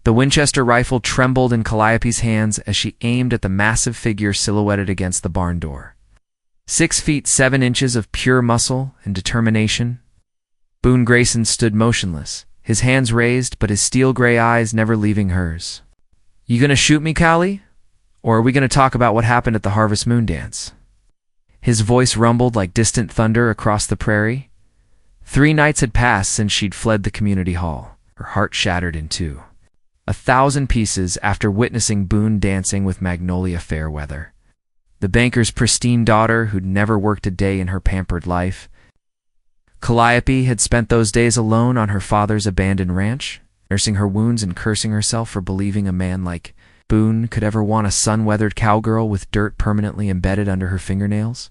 The Winchester rifle trembled in Calliope's hands as she aimed at the massive figure silhouetted against the barn door. 6 feet 7 inches of pure muscle and determination. Boone Grayson stood motionless, his hands raised but his steel-gray eyes never leaving hers. "You gonna shoot me, Callie? Or are we gonna talk about what happened at the Harvest Moon dance?" His voice rumbled like distant thunder across the prairie. 3 nights had passed since she'd fled the community hall, her heart shattered in two. 1,000 pieces after witnessing Boone dancing with Magnolia Fairweather, the banker's pristine daughter who'd never worked a day in her pampered life. Calliope had spent those days alone on her father's abandoned ranch, nursing her wounds and cursing herself for believing a man like Boone could ever want a sun-weathered cowgirl with dirt permanently embedded under her fingernails.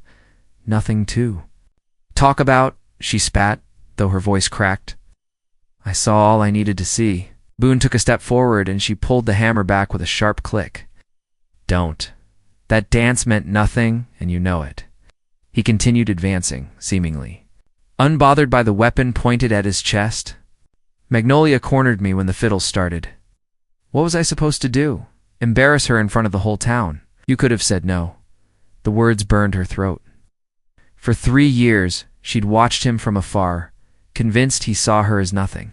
Nothing to talk about, she spat, though her voice cracked. "I saw all I needed to see." Boone took a step forward and she pulled the hammer back with a sharp click. "Don't. That dance meant nothing, and you know it." He continued advancing, seemingly unbothered by the weapon pointed at his chest. "Magnolia cornered me when the fiddle started. What was I supposed to do? Embarrass her in front of the whole town? You could have said no." The words burned her throat. For 3 years, she'd watched him from afar, convinced he saw her as nothing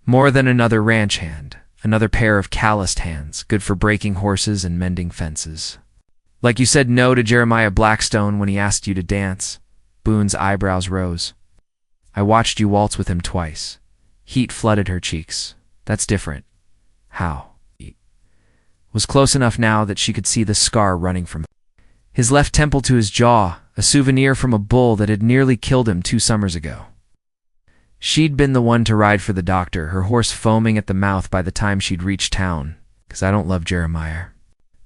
more than another ranch hand, another pair of calloused hands, good for breaking horses and mending fences. "Like you said no to Jeremiah Blackstone when he asked you to dance." Boone's eyebrows rose. "I watched you waltz with him twice." Heat flooded her cheeks. "That's different." "How?" Was close enough now that she could see the scar running from his left temple to his jaw, a souvenir from a bull that had nearly killed him 2 summers ago. She'd been the one to ride for the doctor, her horse foaming at the mouth by the time she'd reached town. "'Cause I don't love Jeremiah."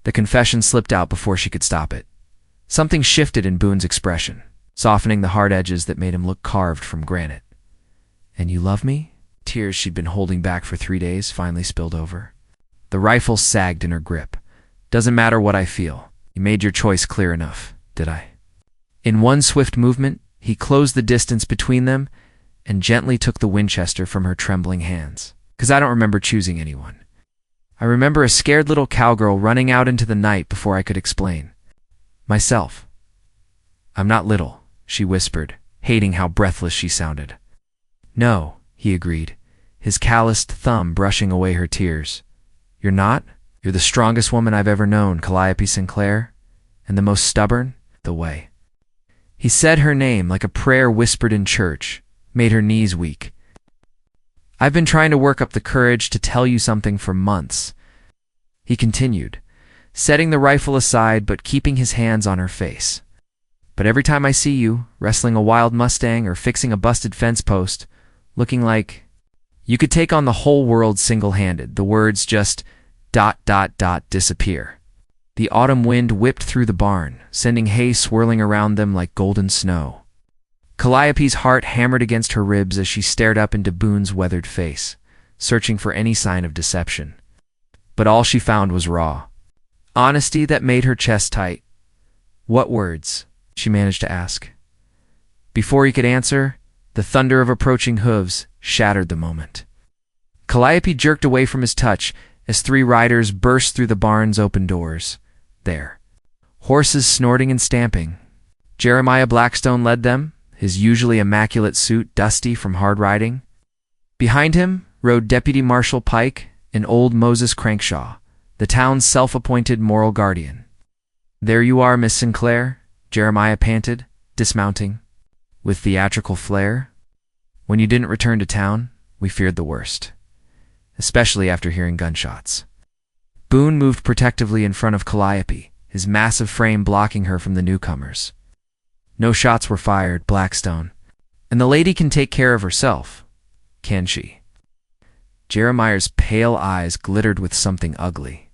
The confession slipped out before she could stop it. Something shifted in Boone's expression, softening the hard edges that made him look carved from granite. "And you love me?" Tears she'd been holding back for 3 days finally spilled over. The rifle sagged in her grip. "Doesn't matter what I feel. You made your choice clear enough, did I?" In one swift movement, he closed the distance between them and gently took the Winchester from her trembling hands. "'Cause I don't remember choosing anyone. I remember a scared little cowgirl running out into the night before I could explain. Myself. I'm not little," she whispered, hating how breathless she sounded. "No," he agreed, his calloused thumb brushing away her tears. "You're not? You're the strongest woman I've ever known, Calliope Sinclair, and the most stubborn, the way." He said her name like a prayer whispered in church, made her knees weak. "I've been trying to work up the courage to tell you something for months," he continued, setting the rifle aside but keeping his hands on her face. "But every time I see you, wrestling a wild Mustang or fixing a busted fence post, looking like you could take on the whole world single-handed, the words just ... disappear." The autumn wind whipped through the barn, sending hay swirling around them like golden snow. Calliope's heart hammered against her ribs as she stared up into Boone's weathered face, searching for any sign of deception. But all she found was raw honesty that made her chest tight. "What words?" she managed to ask. Before he could answer, the thunder of approaching hooves shattered the moment. Calliope jerked away from his touch as 3 riders burst through the barn's open doors. There, horses snorting and stamping. Jeremiah Blackstone led them, his usually immaculate suit dusty from hard riding. Behind him rode Deputy Marshal Pike and old Moses Crankshaw, the town's self-appointed moral guardian. "There you are, Miss Sinclair," Jeremiah panted, dismounting, with theatrical flair. "When you didn't return to town, we feared the worst, especially after hearing gunshots." Boone moved protectively in front of Calliope, his massive frame blocking her from the newcomers. "No shots were fired, Blackstone, and the lady can take care of herself, can she?" Jeremiah's pale eyes glittered with something ugly.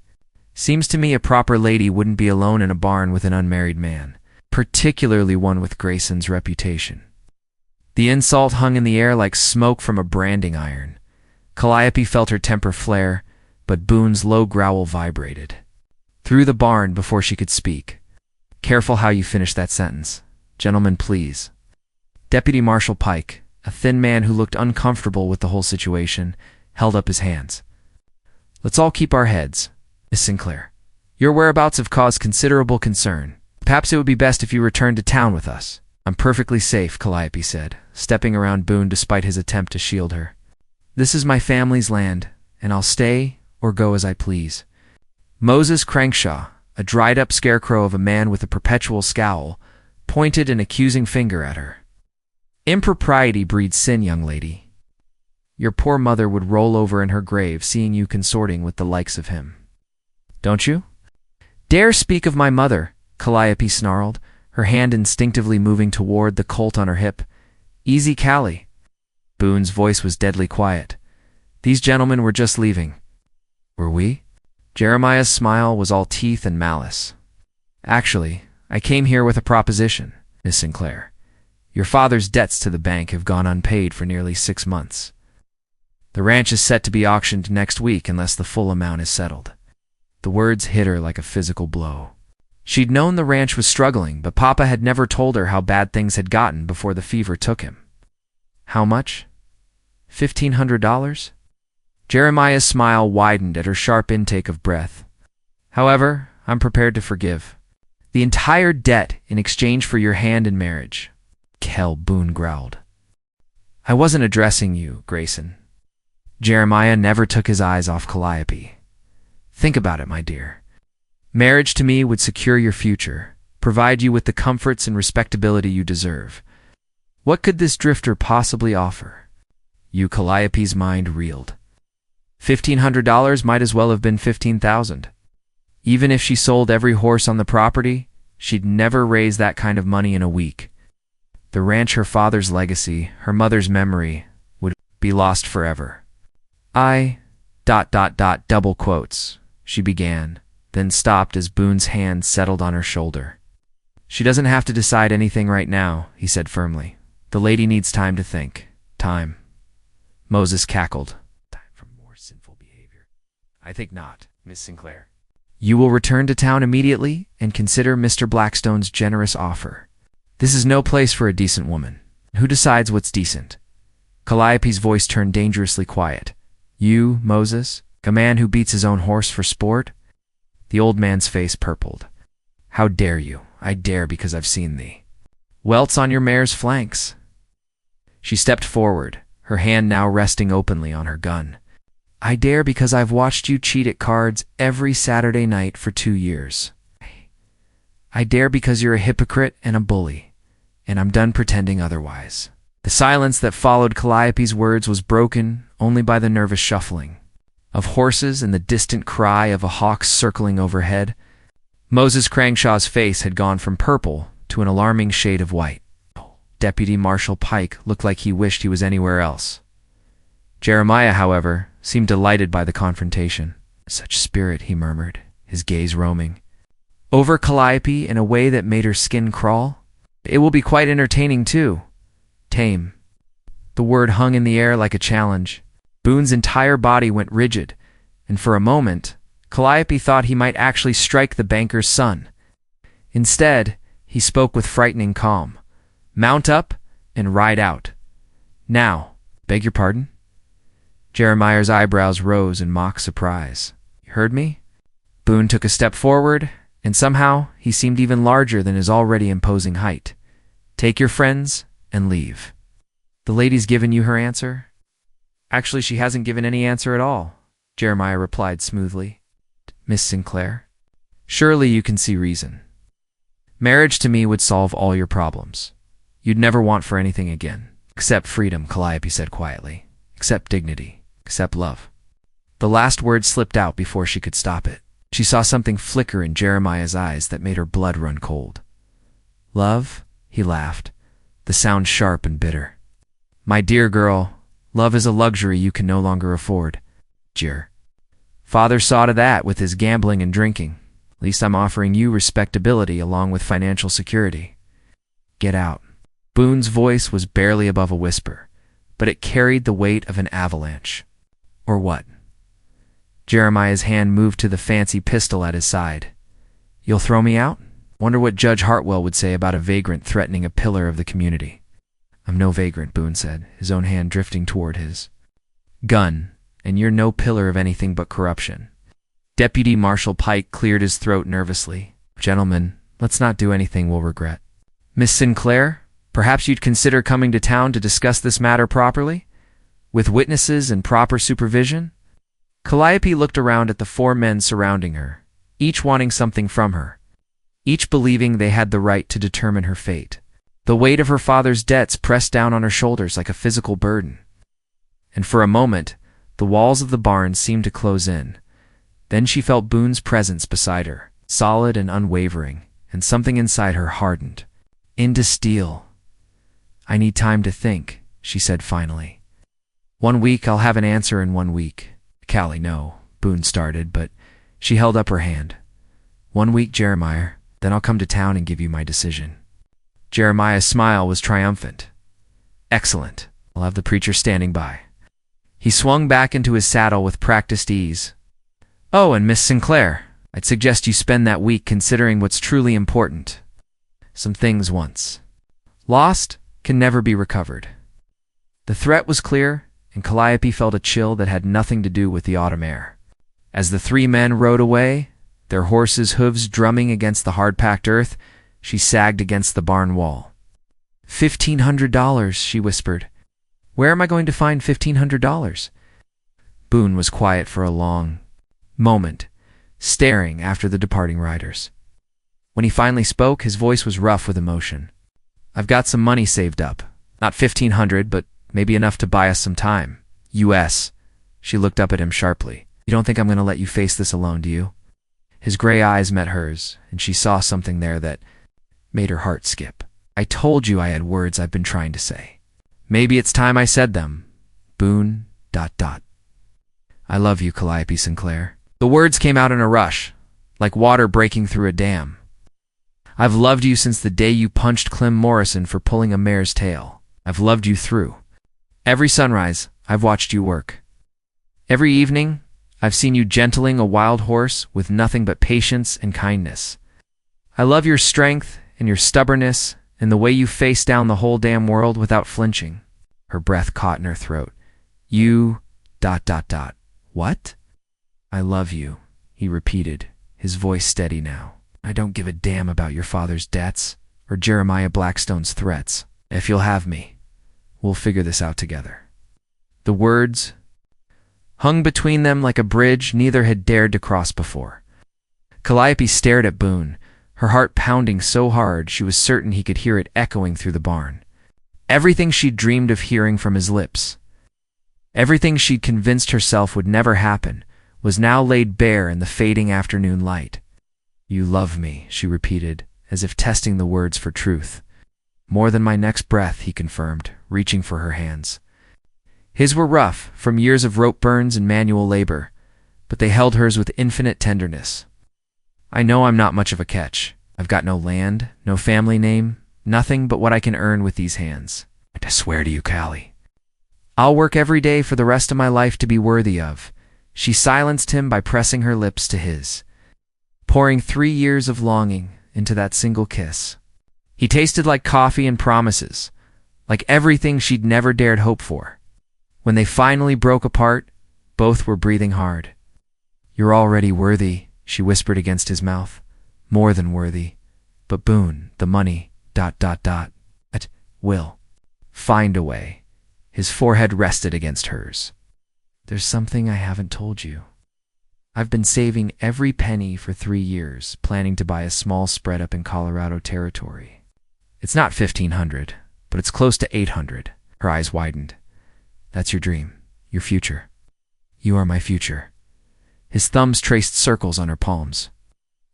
"Seems to me a proper lady wouldn't be alone in a barn with an unmarried man, particularly one with Grayson's reputation." The insult hung in the air like smoke from a branding iron. Calliope felt her temper flare, but Boone's low growl vibrated through the barn before she could speak. "Careful how you finish that sentence. Gentlemen, please." Deputy Marshal Pike, a thin man who looked uncomfortable with the whole situation, held up his hands. Let's all keep our heads. Miss Sinclair, your whereabouts have caused considerable concern. Perhaps it would be best if you returned to town with us. I'm perfectly safe, Calliope said, stepping around Boone despite his attempt to shield her. This is my family's land, and I'll stay or go as I please. Moses Crankshaw, a dried-up scarecrow of a man with a perpetual scowl, pointed an accusing finger at her. Impropriety breeds sin, young lady. Your poor mother would roll over in her grave seeing you consorting with the likes of him. Don't you? Dare speak of my mother, Calliope snarled, her hand instinctively moving toward the Colt on her hip. Easy, Callie. Boone's voice was deadly quiet. These gentlemen were just leaving. Were we? Jeremiah's smile was all teeth and malice. Actually, I came here with a proposition, Miss Sinclair. Your father's debts to the bank have gone unpaid for nearly 6 months. The ranch is set to be auctioned next week unless the full amount is settled. The words hit her like a physical blow. She'd known the ranch was struggling, but Papa had never told her how bad things had gotten before the fever took him. How much? $1,500? Jeremiah's smile widened at her sharp intake of breath. However, I'm prepared to forgive. The entire debt in exchange for your hand in marriage. Kel, Boone growled. I wasn't addressing you, Grayson. Jeremiah never took his eyes off Calliope. Think about it, my dear. Marriage to me would secure your future, provide you with the comforts and respectability you deserve. What could this drifter possibly offer? Calliope's mind reeled. $1,500 might as well have been $15,000. Even if she sold every horse on the property, she'd never raise that kind of money in a week. The ranch, her father's legacy, her mother's memory, would be lost forever. Double quotes, she began, then stopped as Boone's hand settled on her shoulder. She doesn't have to decide anything right now, he said firmly. The lady needs time to think. Time. Moses cackled. Time for more sinful behavior. I think not, Miss Sinclair. You will return to town immediately and consider Mr. Blackstone's generous offer. This is no place for a decent woman. Who decides what's decent? Calliope's voice turned dangerously quiet. You, Moses, a man who beats his own horse for sport? The old man's face purpled. How dare you? I dare because I've seen thee. Welts on your mare's flanks. She stepped forward, her hand now resting openly on her gun. I dare because I've watched you cheat at cards every Saturday night for 2 years. I dare because you're a hypocrite and a bully, and I'm done pretending otherwise. The silence that followed Calliope's words was broken only by the nervous shuffling of horses and the distant cry of a hawk circling overhead. Moses Cranshaw's face had gone from purple to an alarming shade of white. Deputy Marshal Pike looked like he wished he was anywhere else. Jeremiah, however, seemed delighted by the confrontation. Such spirit, he murmured, his gaze roaming over Calliope in a way that made her skin crawl. It will be quite entertaining, too. Tame. The word hung in the air like a challenge. Boone's entire body went rigid, and for a moment, Calliope thought he might actually strike the banker's son. Instead, he spoke with frightening calm. Mount up and ride out. Now, beg your pardon? Jeremiah's eyebrows rose in mock surprise. You heard me? Boone took a step forward, and somehow he seemed even larger than his already imposing height. Take your friends and leave. The lady's given you her answer? Actually, she hasn't given any answer at all, Jeremiah replied smoothly. Miss Sinclair, surely you can see reason. Marriage to me would solve all your problems. You'd never want for anything again. Except freedom, Calliope said quietly. Except dignity. Except love. The last word slipped out before she could stop it. She saw something flicker in Jeremiah's eyes that made her blood run cold. Love? He laughed, the sound sharp and bitter. My dear girl, love is a luxury you can no longer afford. Jeer. Father saw to that with his gambling and drinking. At least I'm offering you respectability along with financial security. Get out. Boone's voice was barely above a whisper, but it carried the weight of an avalanche. Or what? Jeremiah's hand moved to the fancy pistol at his side. You'll throw me out? Wonder what Judge Hartwell would say about a vagrant threatening a pillar of the community. I'm no vagrant, Boone said, his own hand drifting toward his gun, and you're no pillar of anything but corruption." Deputy Marshal Pike cleared his throat nervously. "Gentlemen, let's not do anything we'll regret. Miss Sinclair, perhaps you'd consider coming to town to discuss this matter properly, with witnesses and proper supervision?" Calliope looked around at the four men surrounding her, each wanting something from her, each believing they had the right to determine her fate. The weight of her father's debts pressed down on her shoulders like a physical burden. And for a moment, the walls of the barn seemed to close in. Then she felt Boone's presence beside her, solid and unwavering, and something inside her hardened into steel. "I need time to think," she said finally. "1 week, I'll have an answer in 1 week." "Callie, no," Boone started, but she held up her hand. "1 week, Jeremiah, then I'll come to town and give you my decision." Jeremiah's smile was triumphant. "Excellent. I'll have the preacher standing by." He swung back into his saddle with practiced ease. "Oh, and Miss Sinclair, I'd suggest you spend that week considering what's truly important. Some things once lost can never be recovered." The threat was clear, and Calliope felt a chill that had nothing to do with the autumn air. As the three men rode away, their horses' hooves drumming against the hard-packed earth, she sagged against the barn wall. $1,500, she whispered. "Where am I going to find $1,500? Boone was quiet for a long moment, staring after the departing riders. When he finally spoke, his voice was rough with emotion. "I've got some money saved up. Not 1,500, but maybe enough to buy us some time. U.S. She looked up at him sharply. "You don't think I'm going to let you face this alone, do you?" His gray eyes met hers, and she saw something there that made her heart skip. "I told you I had words I've been trying to say. Maybe it's time I said them. Boone, ... I love you, Calliope Sinclair." The words came out in a rush, like water breaking through a dam. "I've loved you since the day you punched Clem Morrison for pulling a mare's tail. I've loved you through. Every sunrise, I've watched you work. Every evening, I've seen you gentling a wild horse with nothing but patience and kindness. I love your strength and your stubbornness and the way you face down the whole damn world without flinching." Her breath caught in her throat. "You... ... What?" "I love you," he repeated, his voice steady now. "I don't give a damn about your father's debts or Jeremiah Blackstone's threats. If you'll have me, we'll figure this out together." The words hung between them like a bridge neither had dared to cross before. Calliope stared at Boone, her heart pounding so hard she was certain he could hear it echoing through the barn. Everything she'd dreamed of hearing from his lips, everything she'd convinced herself would never happen, was now laid bare in the fading afternoon light. "You love me," she repeated, as if testing the words for truth. "More than my next breath," he confirmed, reaching for her hands. His were rough, from years of rope burns and manual labor, but they held hers with infinite tenderness. "I know I'm not much of a catch. I've got no land, no family name, nothing but what I can earn with these hands. I swear to you, Callie, I'll work every day for the rest of my life to be worthy of." She silenced him by pressing her lips to his, pouring 3 years of longing into that single kiss. He tasted like coffee and promises, like everything she'd never dared hope for. When they finally broke apart, both were breathing hard. "You're already worthy," she whispered against his mouth. "More than worthy. But Boone, the money... ... will find a way." His forehead rested against hers. "There's something I haven't told you. I've been saving every penny for 3 years, planning to buy a small spread up in Colorado Territory. It's not 1,500, but it's close to 800. Her eyes widened. "That's your dream, your future. You are my future." His thumbs traced circles on her palms.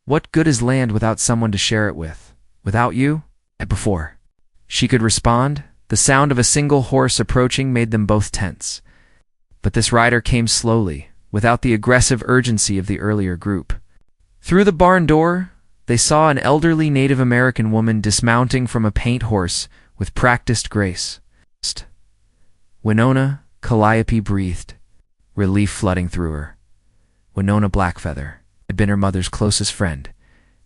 "What good is land without someone to share it with? Without you?" Before she could respond, the sound of a single horse approaching made them both tense. But this rider came slowly, without the aggressive urgency of the earlier group. Through the barn door, they saw an elderly Native American woman dismounting from a paint horse with practiced grace. "Winona," Calliope breathed, relief flooding through her. Winona Blackfeather had been her mother's closest friend,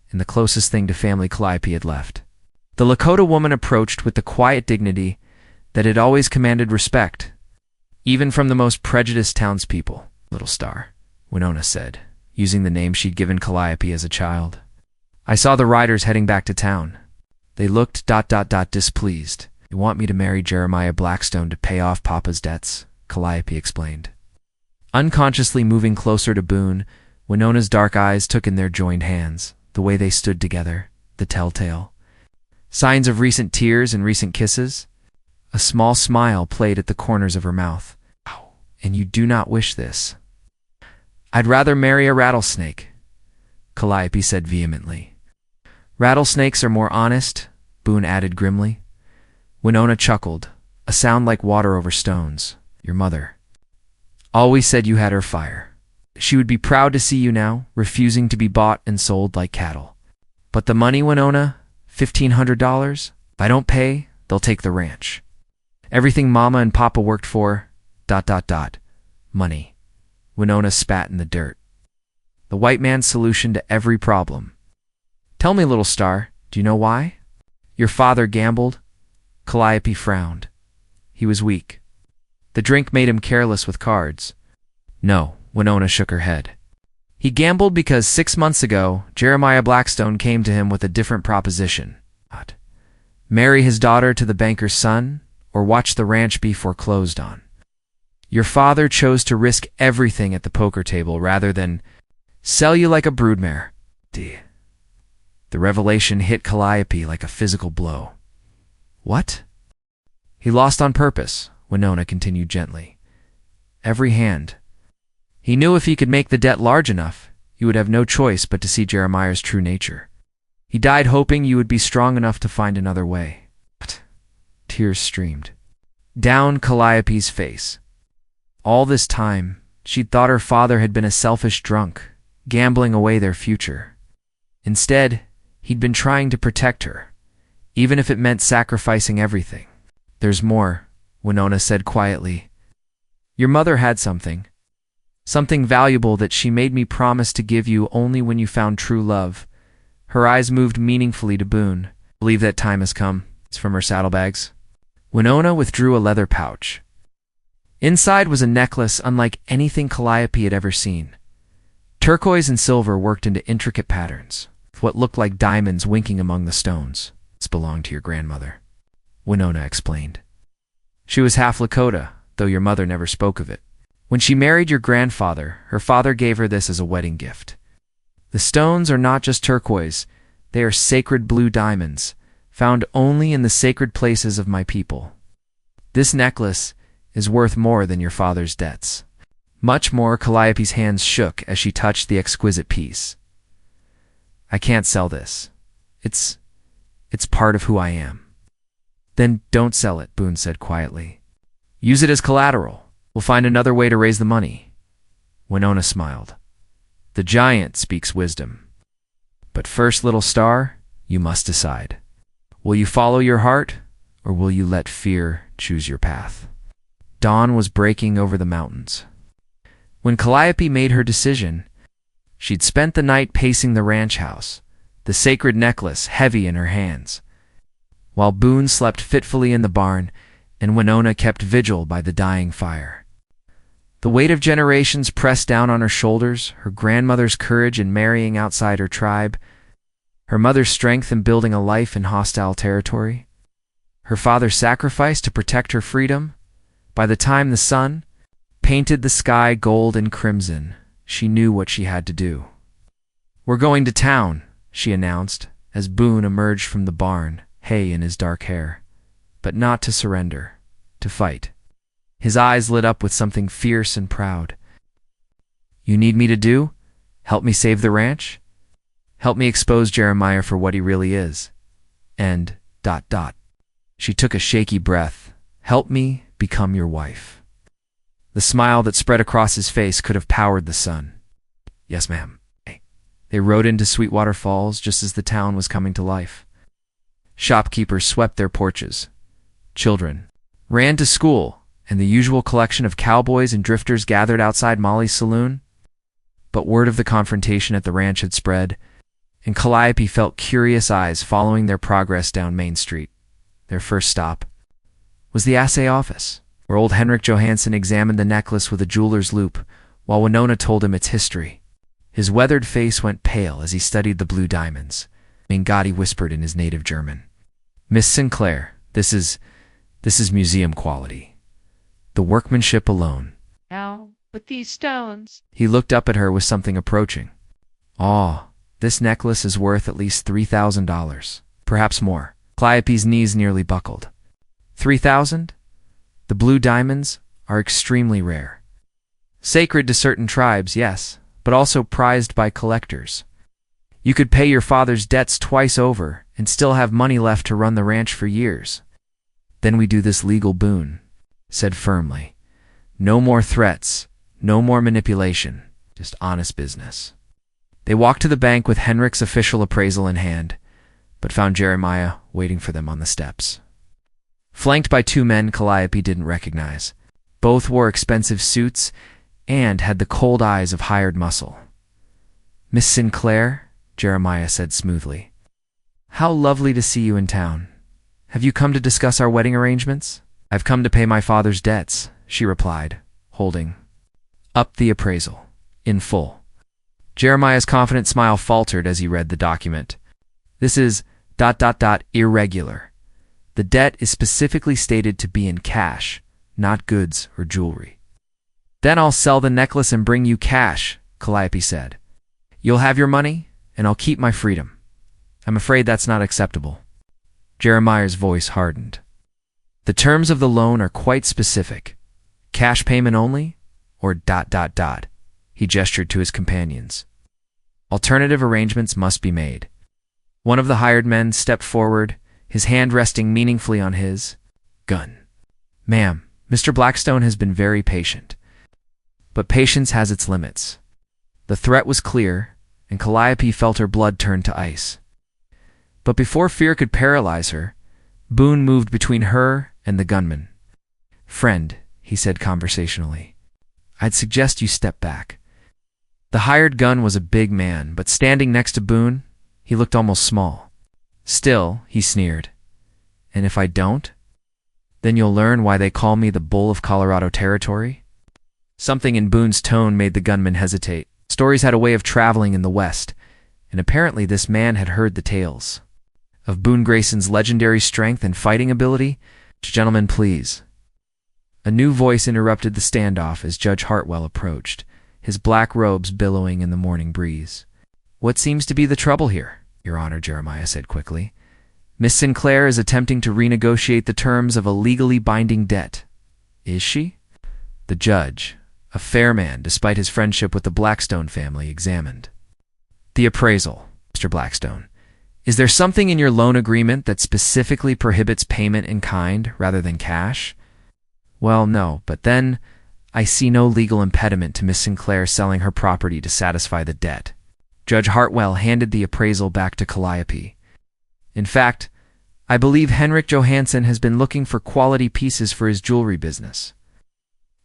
and the closest thing to family Calliope had left. The Lakota woman approached with the quiet dignity that had always commanded respect, Even from the most prejudiced townspeople, little star, Winona said, using the name she'd given Calliope as a child. I saw the riders heading back to town. They looked displeased. You want me to marry Jeremiah Blackstone to pay off Papa's debts, Calliope explained. Unconsciously moving closer to Boone, Winona's dark eyes took in their joined hands, the way they stood together, the telltale. Signs of recent tears and recent kisses. A small smile played at the corners of her mouth. Oh, and you do not wish this. I'd rather marry a rattlesnake, Calliope said vehemently. Rattlesnakes are more honest, Boone added grimly. Winona chuckled, a sound like water over stones. Your mother always said you had her fire. She would be proud to see you now, refusing to be bought and sold like cattle. But the money, Winona, $1,500? If I don't pay, they'll take the ranch. Everything Mama and Papa worked for, ... Money. Winona spat in the dirt. The white man's solution to every problem. Tell me, little star, do you know why? Your father gambled? Calliope frowned. He was weak. The drink made him careless with cards. No, Winona shook her head. He gambled because 6 months ago, Jeremiah Blackstone came to him with a different proposition. Marry his daughter to the banker's son, or watch the ranch be foreclosed on. Your father chose to risk everything at the poker table rather than sell you like a broodmare. The revelation hit Calliope like a physical blow. What? He lost on purpose, Winona continued gently. Every hand. He knew if he could make the debt large enough, you would have no choice but to see Jeremiah's true nature. He died hoping you would be strong enough to find another way. But tears streamed down Calliope's face. All this time, she'd thought her father had been a selfish drunk, gambling away their future. Instead, he'd been trying to protect her, even if it meant sacrificing everything. There's more, Winona said quietly. Your mother had something valuable that she made me promise to give you only when you found true love. Her eyes moved meaningfully to Boone. Believe that time has come. It's from her saddlebags. Winona withdrew a leather pouch. Inside was a necklace unlike anything Calliope had ever seen. Turquoise and silver worked into intricate patterns, with what looked like diamonds winking among the stones. This belonged to your grandmother, Winona explained. She was half Lakota, though your mother never spoke of it. When she married your grandfather, her father gave her this as a wedding gift. The stones are not just turquoise, they are sacred blue diamonds, found only in the sacred places of my people. This necklace is worth more than your father's debts. Much more. Calliope's hands shook as she touched the exquisite piece. I can't sell this. It's part of who I am. Then don't sell it, Boone said quietly. Use it as collateral. We'll find another way to raise the money. Winona smiled. The giant speaks wisdom. But first, little star, you must decide. Will you follow your heart, or will you let fear choose your path? Dawn was breaking over the mountains. When Calliope made her decision, she'd spent the night pacing the ranch house, the sacred necklace heavy in her hands, while Boone slept fitfully in the barn and Winona kept vigil by the dying fire. The weight of generations pressed down on her shoulders, her grandmother's courage in marrying outside her tribe, her mother's strength in building a life in hostile territory, her father's sacrifice to protect her freedom. By the time the sun painted the sky gold and crimson, she knew what she had to do. We're going to town, she announced, as Boone emerged from the barn, hay in his dark hair. But not to surrender, to fight. His eyes lit up with something fierce and proud. You need me to do? Help me save the ranch? Help me expose Jeremiah for what he really is. And ... She took a shaky breath. Help me become your wife. The smile that spread across his face could have powered the sun. Yes, ma'am. They rode into Sweetwater Falls just as the town was coming to life. Shopkeepers swept their porches. Children ran to school, and the usual collection of cowboys and drifters gathered outside Molly's saloon. But word of the confrontation at the ranch had spread, and Calliope felt curious eyes following their progress down Main Street. Their first stop was the assay office. where old Henrik Johansson examined the necklace with a jeweler's loupe, while Winona told him its history. His weathered face went pale as he studied the blue diamonds. Mingatti whispered in his native German. "Miss Sinclair, this is museum quality. The workmanship alone." Now, with these stones. He looked up at her with something approaching. "Ah, this necklace is worth at least $3,000, perhaps more." Calliope's knees nearly buckled. 3,000? The blue diamonds are extremely rare. Sacred to certain tribes, yes, but also prized by collectors. You could pay your father's debts twice over and still have money left to run the ranch for years. "Then we do this legal boon," said firmly. "No more threats, no more manipulation, just honest business." They walked to the bank with Henrik's official appraisal in hand, but found Jeremiah waiting for them on the steps. Flanked by two men Calliope didn't recognize. Both wore expensive suits and had the cold eyes of hired muscle. "Miss Sinclair," Jeremiah said smoothly. "How lovely to see you in town. Have you come to discuss our wedding arrangements?" "I've come to pay my father's debts," she replied, holding up the appraisal, in full. Jeremiah's confident smile faltered as he read the document. "This is ... irregular. The debt is specifically stated to be in cash, not goods or jewelry." "Then I'll sell the necklace and bring you cash," Calliope said. "You'll have your money, and I'll keep my freedom." "I'm afraid that's not acceptable." Jeremiah's voice hardened. "The terms of the loan are quite specific. Cash payment only, or ... He gestured to his companions. "Alternative arrangements must be made." One of the hired men stepped forward, his hand resting meaningfully on his gun. "Ma'am, Mr. Blackstone has been very patient. But patience has its limits." The threat was clear, and Calliope felt her blood turn to ice. But before fear could paralyze her, Boone moved between her and the gunman. "Friend," he said conversationally, "I'd suggest you step back." The hired gun was a big man, but standing next to Boone, he looked almost small. "Still," he sneered, "and if I don't? Then you'll learn why they call me the Bull of Colorado Territory?" Something in Boone's tone made the gunman hesitate. Stories had a way of traveling in the West, and apparently this man had heard the tales of Boone Grayson's legendary strength and fighting ability. "Gentlemen, please." A new voice interrupted the standoff as Judge Hartwell approached, his black robes billowing in the morning breeze. "What seems to be the trouble here, Your Honor?" Jeremiah said quickly. "Miss Sinclair is attempting to renegotiate the terms of a legally binding debt." "Is she?" The judge, a fair man despite his friendship with the Blackstone family, examined the appraisal. "Mr. Blackstone, is there something in your loan agreement that specifically prohibits payment in kind rather than cash?" "Well, no, but then I see no legal impediment to Miss Sinclair selling her property to satisfy the debt." Judge Hartwell handed the appraisal back to Calliope. "In fact, I believe Henrik Johansson has been looking for quality pieces for his jewelry business.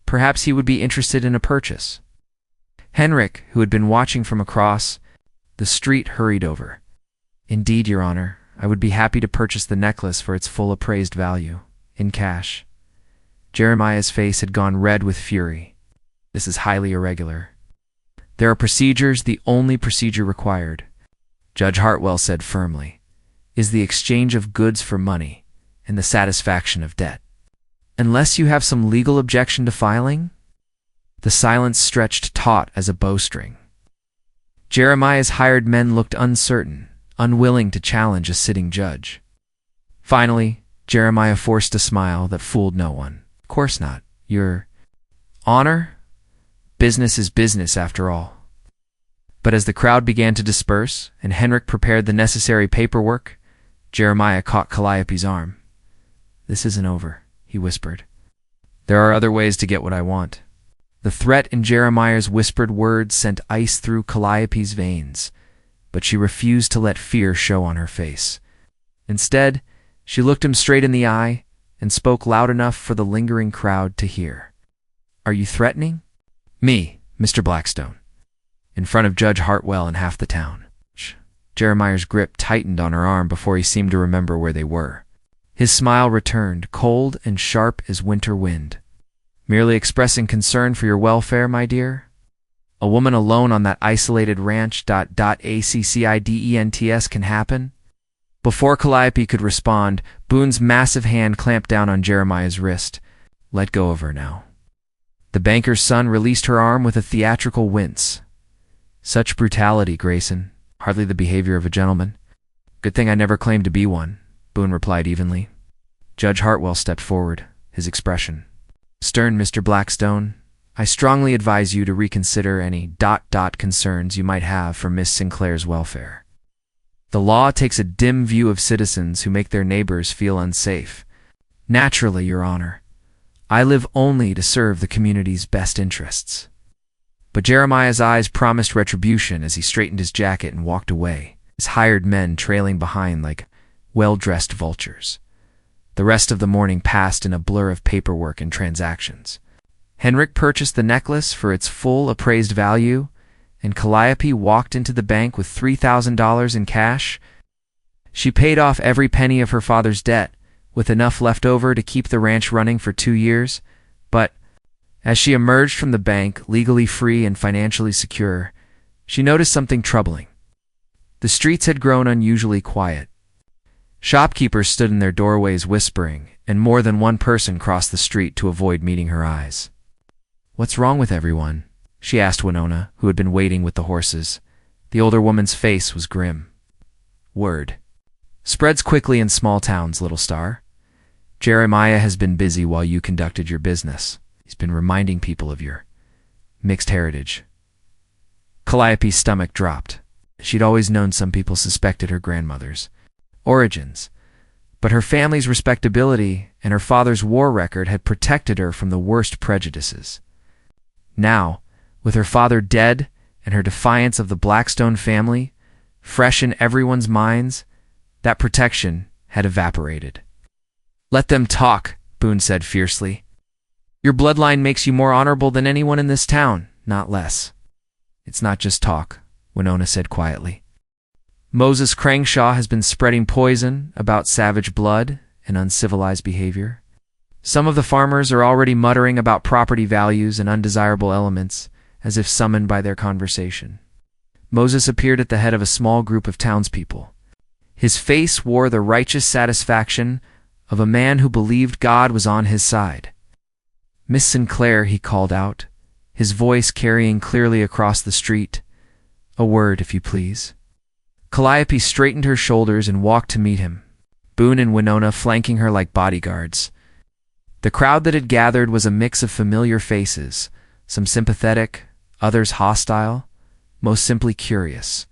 Perhaps he would be interested in a purchase." Henrik, who had been watching from across the street, hurried over. "Indeed, Your Honor, I would be happy to purchase the necklace for its full appraised value, in cash." Jeremiah's face had gone red with fury. "This is highly irregular. There are procedures. The only procedure required," Judge Hartwell said firmly, "is the exchange of goods for money and the satisfaction of debt. Unless you have some legal objection to filing?" The silence stretched taut as a bowstring. Jeremiah's hired men looked uncertain, unwilling to challenge a sitting judge. Finally, Jeremiah forced a smile that fooled no one. "Of course not, Your Honor. Business is business after all." But as the crowd began to disperse and Henrik prepared the necessary paperwork, Jeremiah caught Calliope's arm. "This isn't over," he whispered. "There are other ways to get what I want." The threat in Jeremiah's whispered words sent ice through Calliope's veins, but she refused to let fear show on her face. Instead, she looked him straight in the eye and spoke loud enough for the lingering crowd to hear. "Are you threatening?" "Me, Mr. Blackstone, in front of Judge Hartwell and half the town." Jeremiah's grip tightened on her arm before he seemed to remember where they were. His smile returned, cold and sharp as winter wind. Merely expressing concern for your welfare, my dear? A woman alone on that isolated ranch. Accidents can happen? Before Calliope could respond, Boone's massive hand clamped down on Jeremiah's wrist. Let go of her now. The banker's son released her arm with a theatrical wince. Such brutality, Grayson. Hardly the behavior of a gentleman. Good thing I never claimed to be one, Boone replied evenly. Judge Hartwell stepped forward, his expression stern. Mr. Blackstone, I strongly advise you to reconsider any concerns you might have for Miss Sinclair's welfare. The law takes a dim view of citizens who make their neighbors feel unsafe. Naturally, Your Honor, I live only to serve the community's best interests. But Jeremiah's eyes promised retribution as he straightened his jacket and walked away, his hired men trailing behind like well-dressed vultures. The rest of the morning passed in a blur of paperwork and transactions. Henrik purchased the necklace for its full appraised value, and Calliope walked into the bank with $3,000 in cash. She paid off every penny of her father's debt, with enough left over to keep the ranch running for 2 years, but as she emerged from the bank, legally free and financially secure, she noticed something troubling. The streets had grown unusually quiet. Shopkeepers stood in their doorways whispering, and more than one person crossed the street to avoid meeting her eyes. "What's wrong with everyone?" she asked Winona, who had been waiting with the horses. The older woman's face was grim. "Word spreads quickly in small towns, little star. Jeremiah has been busy while you conducted your business. He's been reminding people of your mixed heritage." Calliope's stomach dropped. She'd always known some people suspected her grandmother's origins, but her family's respectability and her father's war record had protected her from the worst prejudices. Now, with her father dead and her defiance of the Blackstone family fresh in everyone's minds, that protection had evaporated. "Let them talk," Boone said fiercely. "Your bloodline makes you more honorable than anyone in this town, not less." "It's not just talk," Winona said quietly. "Moses Crangshaw has been spreading poison about savage blood and uncivilized behavior. Some of the farmers are already muttering about property values and undesirable elements, as if summoned by their conversation." Moses appeared at the head of a small group of townspeople. His face wore the righteous satisfaction of a man who believed God was on his side. "Miss Sinclair," he called out, his voice carrying clearly across the street. "A word, if you please." Calliope straightened her shoulders and walked to meet him, Boone and Winona flanking her like bodyguards. The crowd that had gathered was a mix of familiar faces, some sympathetic, others hostile, most simply curious.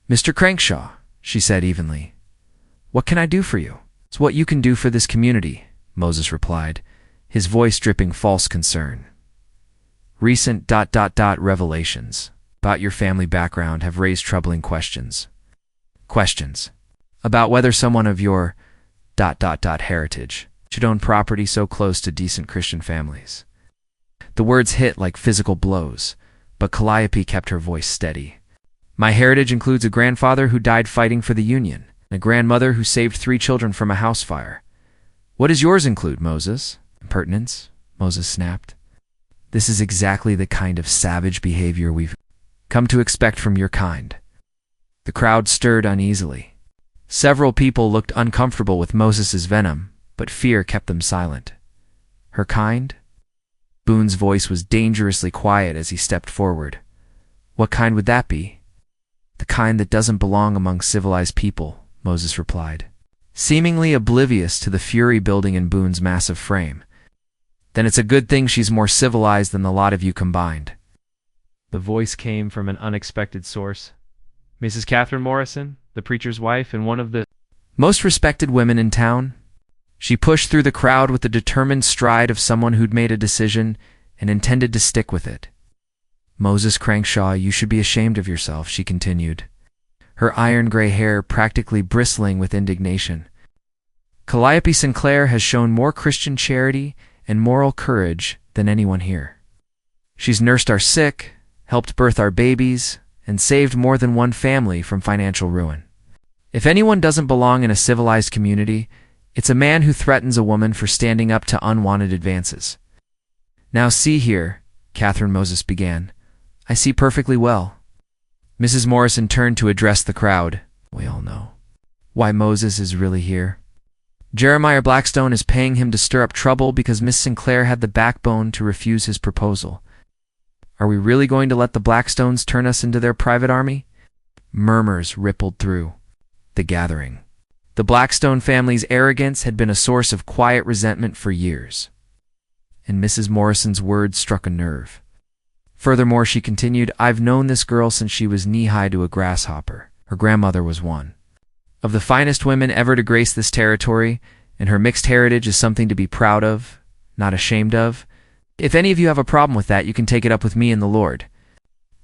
"Mr. Crankshaw," she said evenly, "what can I do for you?" "It's what you can do for this community," Moses replied, his voice dripping false concern. "Recent revelations about your family background have raised troubling questions. Questions about whether someone of your heritage should own property so close to decent Christian families." The words hit like physical blows, but Calliope kept her voice steady. "My heritage includes a grandfather who died fighting for the Union, and a grandmother who saved 3 children from a house fire. What does yours include, Moses?" "Impertinence," Moses snapped. "This is exactly the kind of savage behavior we've come to expect from your kind." The crowd stirred uneasily. Several people looked uncomfortable with Moses's venom, but fear kept them silent. "Her kind?" Boone's voice was dangerously quiet as he stepped forward. "What kind would that be?" "The kind that doesn't belong among civilized people," Moses replied, seemingly oblivious to the fury building in Boone's massive frame. "Then it's a good thing she's more civilized than the lot of you combined." The voice came from an unexpected source. Mrs. Catherine Morrison, the preacher's wife and one of the most respected women in town. She pushed through the crowd with the determined stride of someone who'd made a decision and intended to stick with it. "Moses Crankshaw, you should be ashamed of yourself," she continued, her iron-gray hair practically bristling with indignation. "Calliope Sinclair has shown more Christian charity and moral courage than anyone here. She's nursed our sick, helped birth our babies, and saved more than one family from financial ruin. If anyone doesn't belong in a civilized community, it's a man who threatens a woman for standing up to unwanted advances. Now see here, Catherine Moses began. I see perfectly well. Mrs. Morrison turned to address the crowd. We all know why Moses is really here. Jeremiah Blackstone is paying him to stir up trouble because Miss Sinclair had the backbone to refuse his proposal. Are we really going to let the Blackstones turn us into their private army? Murmurs rippled through the gathering. The Blackstone family's arrogance had been a source of quiet resentment for years, and Mrs. Morrison's words struck a nerve. Furthermore, she continued, I've known this girl since she was knee-high to a grasshopper. Her grandmother was one of the finest women ever to grace this territory, and her mixed heritage is something to be proud of, not ashamed of. If any of you have a problem with that, you can take it up with me and the Lord.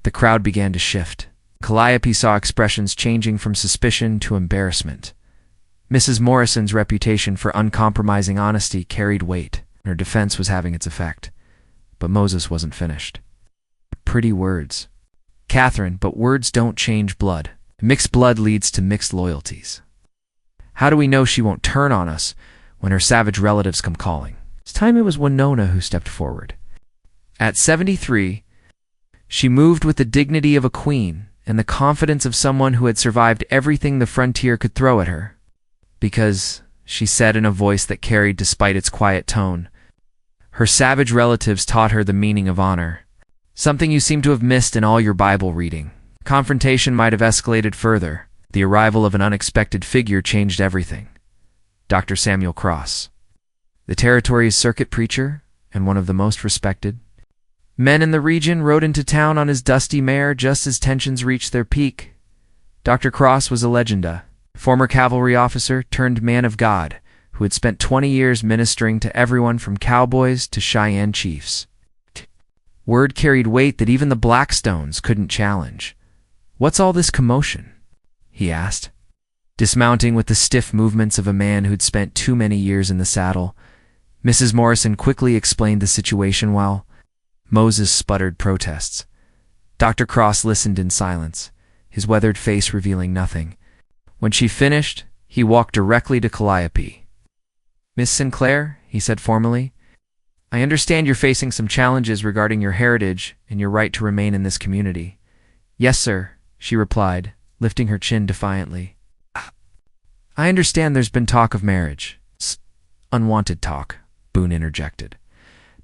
The crowd began to shift. Calliope saw expressions changing from suspicion to embarrassment. Mrs. Morrison's reputation for uncompromising honesty carried weight. Her defense was having its effect. But Moses wasn't finished. Pretty words. Catherine, but words don't change blood. Mixed blood leads to mixed loyalties. How do we know she won't turn on us when her savage relatives come calling? This time it was Winona who stepped forward. At 73, she moved with the dignity of a queen and the confidence of someone who had survived everything the frontier could throw at her. Because, she said in a voice that carried despite its quiet tone, her savage relatives taught her the meaning of honor. Something you seem to have missed in all your Bible reading. Confrontation might have escalated further. The arrival of an unexpected figure changed everything. Dr. Samuel Cross, the territory's circuit preacher and one of the most respected. Men in the region rode into town on his dusty mare just as tensions reached their peak. Dr. Cross was a legenda, former cavalry officer turned man of God, who had spent 20 years ministering to everyone from cowboys to Cheyenne chiefs. Word carried weight that even the Blackstones couldn't challenge. What's all this commotion? He asked, dismounting with the stiff movements of a man who'd spent too many years in the saddle. Mrs. Morrison quickly explained the situation while Moses sputtered protests. Dr. Cross listened in silence, his weathered face revealing nothing. When she finished, he walked directly to Calliope. Miss Sinclair, he said formally, I understand you're facing some challenges regarding your heritage and your right to remain in this community. Yes, sir, she replied, lifting her chin defiantly. I understand there's been talk of marriage. Unwanted talk, Boone interjected.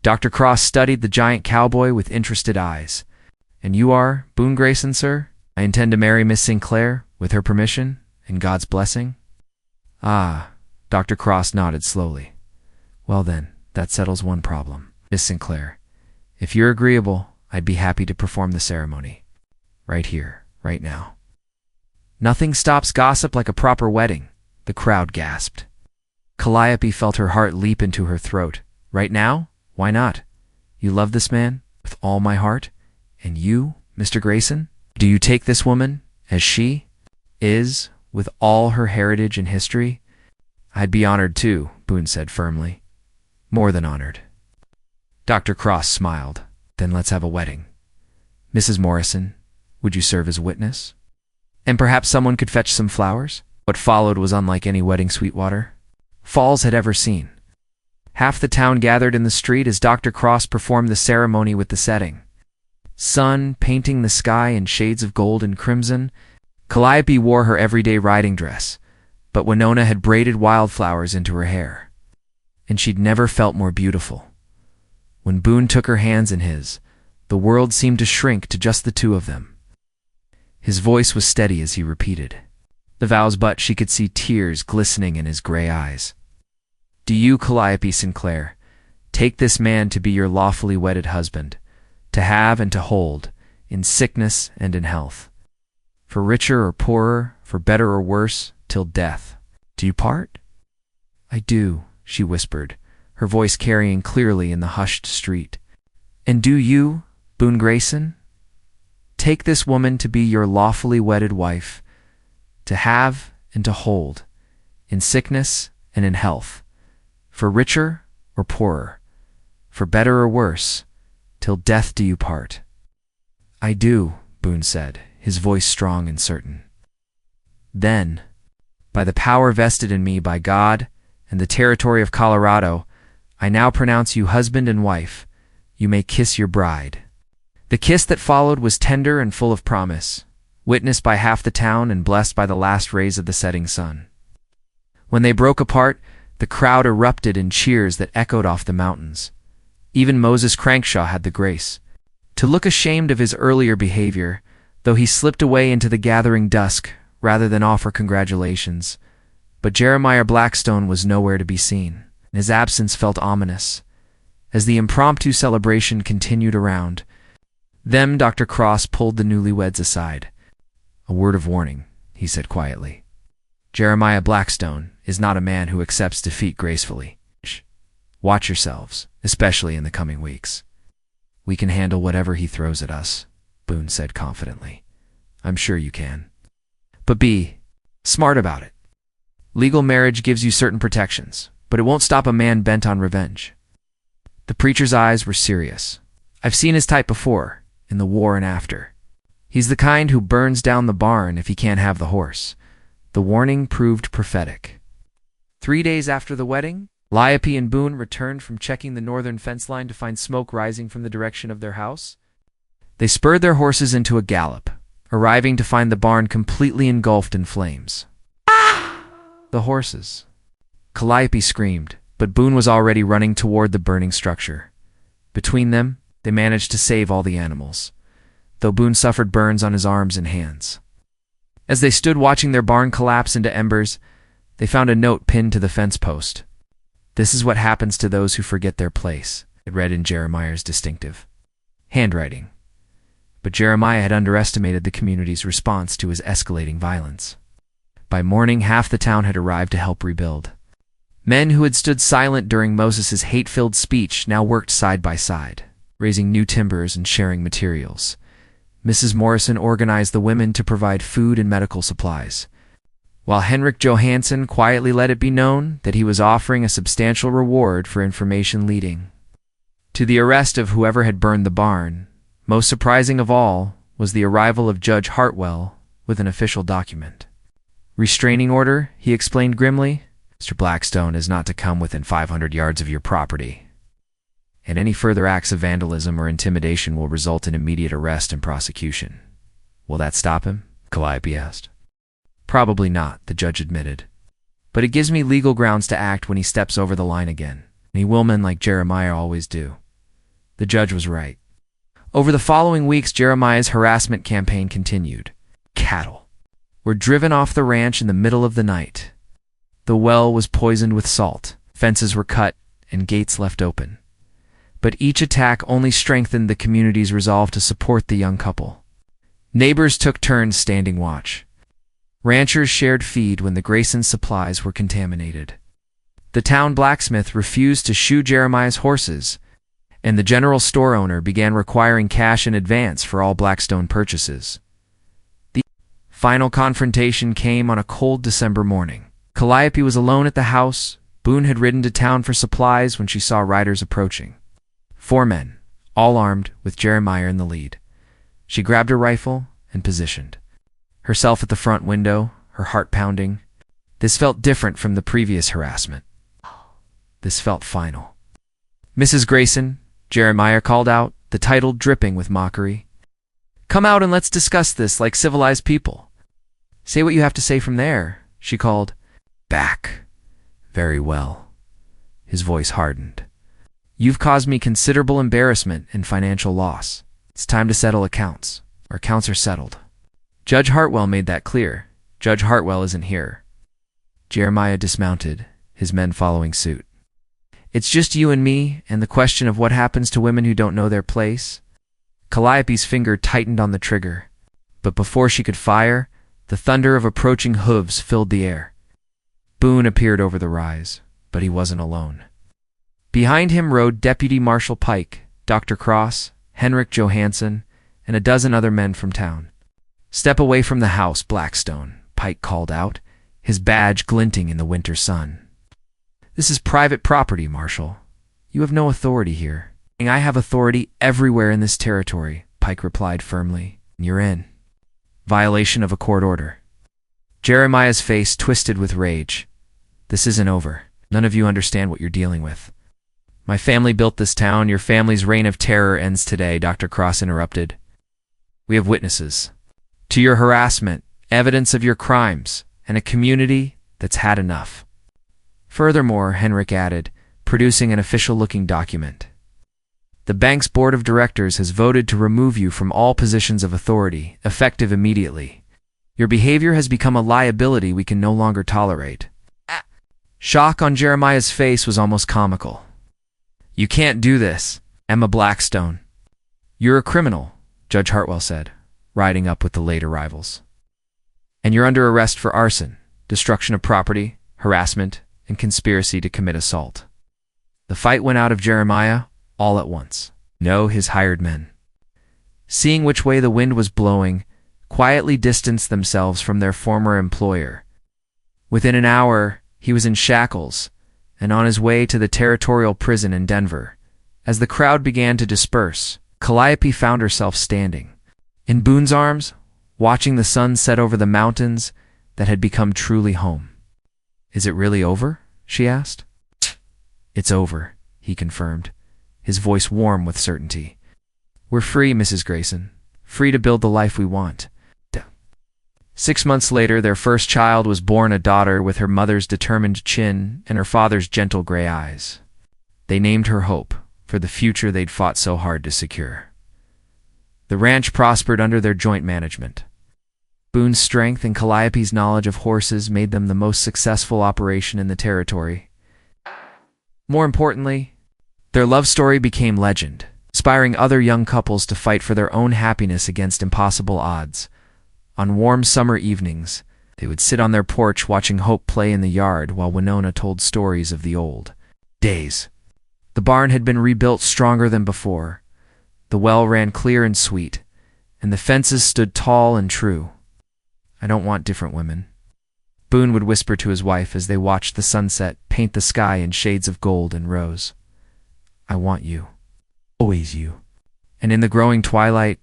Dr. Cross studied the giant cowboy with interested eyes. And you are, Boone Grayson, sir? I intend to marry Miss Sinclair, with her permission, and God's blessing. Ah, Dr. Cross nodded slowly. Well then, that settles one problem. Miss Sinclair, if you're agreeable, I'd be happy to perform the ceremony. Right here, right now. Nothing stops gossip like a proper wedding, the crowd gasped. Calliope felt her heart leap into her throat. Right now? Why not? You love this man? With all my heart? And you, Mr. Grayson? Do you take this woman, as she is, with all her heritage and history? I'd be honored too, Boone said firmly. More than honored. Dr. Cross smiled. Then let's have a wedding. Mrs. Morrison, would you serve as witness? And perhaps someone could fetch some flowers? What followed was unlike any wedding Sweetwater Falls had ever seen. Half the town gathered in the street as Dr. Cross performed the ceremony with the setting. Sun painting the sky in shades of gold and crimson. Calliope wore her everyday riding dress, but Winona had braided wildflowers into her hair. And she'd never felt more beautiful. When Boone took her hands in his, the world seemed to shrink to just the two of them. His voice was steady as he repeated the vows, but she could see tears glistening in his gray eyes. Do you, Calliope Sinclair, take this man to be your lawfully wedded husband, to have and to hold, in sickness and in health, for richer or poorer, for better or worse, till death? Do you part? I do, she whispered, her voice carrying clearly in the hushed street. And do you, Boone Grayson, take this woman to be your lawfully wedded wife, to have and to hold, in sickness and in health, for richer or poorer, for better or worse, till death do you part? I do, Boone said, his voice strong and certain. Then, by the power vested in me by God and the territory of Colorado, I now pronounce you husband and wife, You may kiss your bride." The kiss that followed was tender and full of promise, witnessed by half the town and blessed by the last rays of the setting sun. When they broke apart, the crowd erupted in cheers that echoed off the mountains. Even Moses Crankshaw had the grace to look ashamed of his earlier behavior, though he slipped away into the gathering dusk rather than offer congratulations. But Jeremiah Blackstone was nowhere to be seen, and his absence felt ominous. As the impromptu celebration continued around them, Dr. Cross pulled the newlyweds aside. "A word of warning," he said quietly. "Jeremiah Blackstone is not a man who accepts defeat gracefully. Watch yourselves, especially in the coming weeks." "We can handle whatever he throws at us," Boone said confidently. "I'm sure you can. But be smart about it. Legal marriage gives you certain protections, but it won't stop a man bent on revenge." The preacher's eyes were serious. "I've seen his type before, in the war and after. He's the kind who burns down the barn if he can't have the horse." The warning proved prophetic. 3 days after the wedding, Calliope and Boone returned from checking the northern fence line to find smoke rising from the direction of their house. They spurred their horses into a gallop, arriving to find the barn completely engulfed in flames. The horses. Calliope screamed, but Boone was already running toward the burning structure. Between them, they managed to save all the animals, though Boone suffered burns on his arms and hands. As they stood watching their barn collapse into embers, they found a note pinned to the fence post. "This is what happens to those who forget their place," it read in Jeremiah's distinctive handwriting. But Jeremiah had underestimated the community's response to his escalating violence. By morning, half the town had arrived to help rebuild. Men who had stood silent during Moses's hate-filled speech now worked side by side, raising new timbers and sharing materials. Mrs. Morrison organized the women to provide food and medical supplies, while Henrik Johansson quietly let it be known that he was offering a substantial reward for information leading to the arrest of whoever had burned the barn. Most surprising of all was the arrival of Judge Hartwell with an official document. "Restraining order," he explained grimly. "Mr. Blackstone is not to come within 500 yards of your property, and any further acts of vandalism or intimidation will result in immediate arrest and prosecution." "Will that stop him?" Calliope asked. "Probably not," the judge admitted. "But it gives me legal grounds to act when he steps over the line again, and he will men like Jeremiah always do." The judge was right. Over the following weeks, Jeremiah's harassment campaign continued. Cattle were driven off the ranch in the middle of the night. The well was poisoned with salt, fences were cut, and gates left open. But each attack only strengthened the community's resolve to support the young couple. Neighbors took turns standing watch. Ranchers shared feed when the Graysons' supplies were contaminated. The town blacksmith refused to shoe Jeremiah's horses, and the general store owner began requiring cash in advance for all Blackstone purchases. The final confrontation came on a cold December morning. Calliope was alone at the house. Boone had ridden to town for supplies when she saw riders approaching. 4 men, all armed, with Jeremiah in the lead. She grabbed her rifle and positioned herself at the front window, her heart pounding. This felt different from the previous harassment. This felt final. "Mrs. Grayson," Jeremiah called out, the title dripping with mockery. "Come out and let's discuss this like civilized people." "Say what you have to say from there," she called. "Back." "Very well." His voice hardened. "You've caused me considerable embarrassment and financial loss. It's time to settle accounts. Our accounts are settled. Judge Hartwell made that clear. Judge Hartwell isn't here." Jeremiah dismounted, his men following suit. "It's just you and me, and the question of what happens to women who don't know their place." Calliope's finger tightened on the trigger, but before she could fire, the thunder of approaching hooves filled the air. Boone appeared over the rise, but he wasn't alone. Behind him rode Deputy Marshal Pike, Dr. Cross, Henrik Johansson, and a dozen other men from town. "Step away from the house, Blackstone," Pike called out, his badge glinting in the winter sun. "This is private property, Marshal. You have no authority here." "I have authority everywhere in this territory," Pike replied firmly. "You're in violation of a court order." Jeremiah's face twisted with rage. "This isn't over. None of you understand what you're dealing with." My family built this town. Your family's reign of terror ends today, Dr. Cross interrupted. We have witnesses to your harassment, evidence of your crimes, and a community that's had enough. Furthermore, Henrik added, producing an official-looking document. The bank's board of directors has voted to remove you from all positions of authority, effective immediately. Your behavior has become a liability we can no longer tolerate. Shock on Jeremiah's face was almost comical. You can't do this, Emma Blackstone. You're a criminal, Judge Hartwell said, riding up with the late arrivals. And you're under arrest for arson, destruction of property, harassment, and conspiracy to commit assault. The fight went out of Jeremiah all at once. No, his hired men, seeing which way the wind was blowing, quietly distanced themselves from their former employer. Within an hour, he was in shackles and on his way to the territorial prison in Denver. As the crowd began to disperse, Calliope found herself standing in Boone's arms, watching the sun set over the mountains that had become truly home. Is it really over? She asked. It's over, he confirmed, his voice warm with certainty. We're free, Mrs. Grayson, free to build the life we want. 6 months later, their first child was born, a daughter with her mother's determined chin and her father's gentle gray eyes. They named her Hope, for the future they'd fought so hard to secure. The ranch prospered under their joint management. Boone's strength and Calliope's knowledge of horses made them the most successful operation in the territory. More importantly, their love story became legend, inspiring other young couples to fight for their own happiness against impossible odds. On warm summer evenings, they would sit on their porch watching Hope play in the yard while Winona told stories of the old days. The barn had been rebuilt stronger than before. The well ran clear and sweet, and the fences stood tall and true. I don't want different women, Boone would whisper to his wife as they watched the sunset paint the sky in shades of gold and rose. I want you. Always you. And in the growing twilight,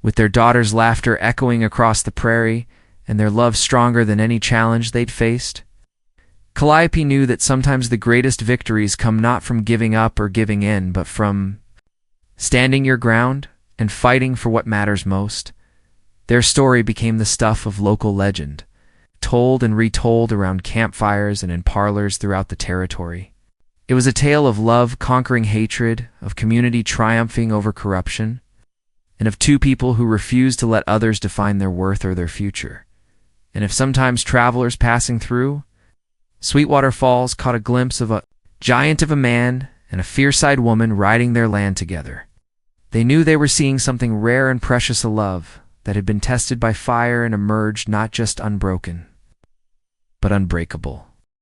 with their daughter's laughter echoing across the prairie and their love stronger than any challenge they'd faced, Calliope knew that sometimes the greatest victories come not from giving up or giving in, but from standing your ground and fighting for what matters most. Their story became the stuff of local legend, told and retold around campfires and in parlors throughout the territory. It was a tale of love conquering hatred, of community triumphing over corruption, and of two people who refused to let others define their worth or their future. And if sometimes travelers passing through Sweetwater Falls caught a glimpse of a giant of a man and a fierce-eyed woman riding their land together, they knew they were seeing something rare and precious, a love that had been tested by fire and emerged not just unbroken, but unbreakable.